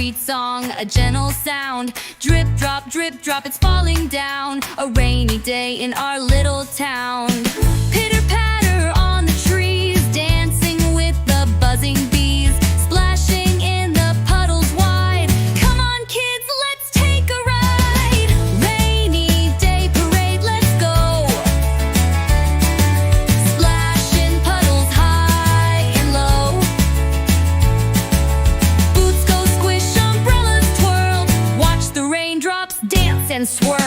sweet song, a gentle sound. Drip, drop, it's falling down. A rainy day in our little town. Pitter patter on the trees, dancing with the buzzing bees, splashing in the puddles wide. Come on kids, let's take a ride. Rainy day parade, let's go. Splash in puddles high and low. Boots go squish, umbrellas twirl. Watch the raindrops dance and swirl.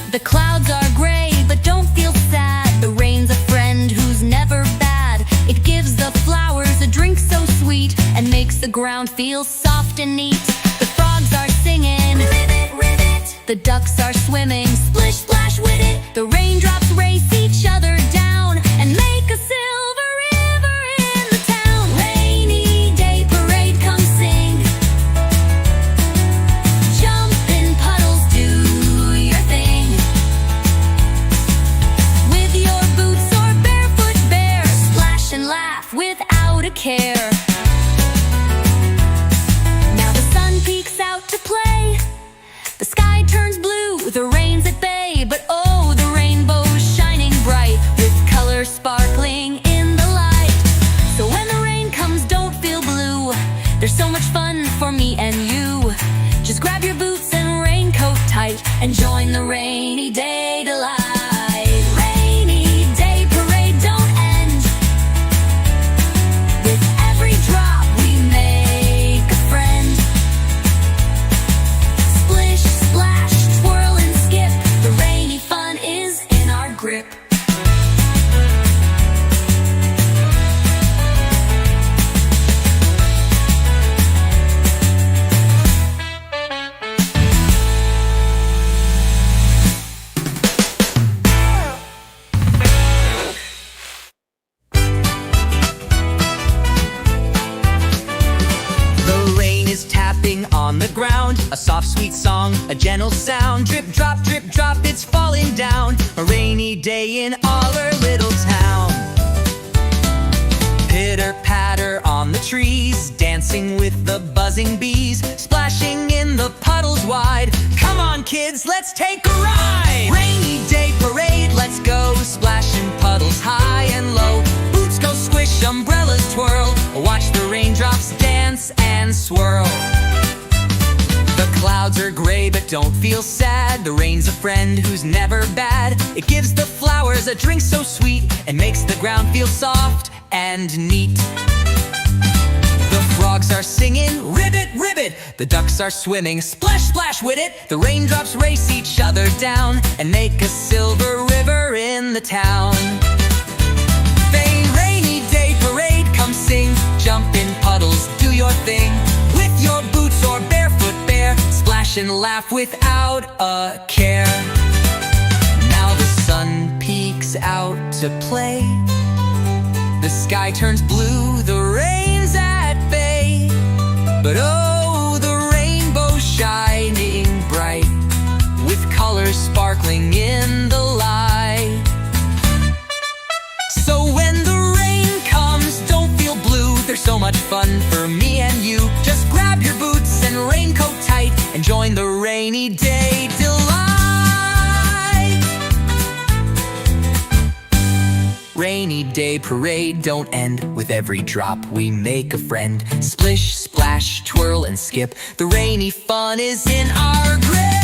The clouds are gray, but don't feel sad. The rain's a friend who's never bad. It gives the flowers a drink so sweet and makes the ground feel soft and neat. The frogs are singing, ribbit, ribbit. The ducks are swimming, splish, splash with it. The raindrops race each other down and make a silver river in the town. Rainy day parade, come sing. Jump in puddles, do your thing. With your boots or barefoot bare, splash and laugh without a care. Now the sun peeks out to play. The sky turns blue, the rain's at bay. But oh, the rainbow's shining bright, with colors sparkling in the light. So when the rain comes, don't feel blue. There's so much fun for me and you. Just grab your boots and raincoat tight and join the rainy day delight. Rainy day parade, don't end. With every drop we make a friend. Splish, splash, twirl and skip. The rainy fun is in our grip. The rain is tapping on the ground. A soft, sweet song, a gentle sound. Drip, drop, it's falling down. A rainy day in our little town. Pitter patter on the trees, dancing with the buzzing bees, splashing in the puddles wide. Come on kids, let's take a ride. Rainy day parade, let's go. Splash in puddles high and low. Boots go squish, umbrellas twirl. Watch the raindrops dance and swirl. The clouds are gray, but don't feel sad. The rain's a friend who's never bad. It gives the flowers a drink so sweet and makes the ground feel soft and neat. The frogs are singing, ribbit, ribbit. The ducks are swimming, splash, splash with it. The raindrops race each other down and make a silver river in the town. Rainy day parade, come sing. Jump in puddles, do your thing. With your boots or barefoot bare, splash and laugh without a care. Now the sun peeks out to play. The sky turns blue, the rain's at bay. But oh, the rainbow's shining bright, with colors sparkling in the light. So when the rain comes, don't feel blue. There's so much fun for me and you. Just grab your boots and raincoat tight and join the rainy day delight. Rainy day parade, don't end. With every drop we make a friend. Splish, splash, twirl and skip. The rainy fun is in our grip.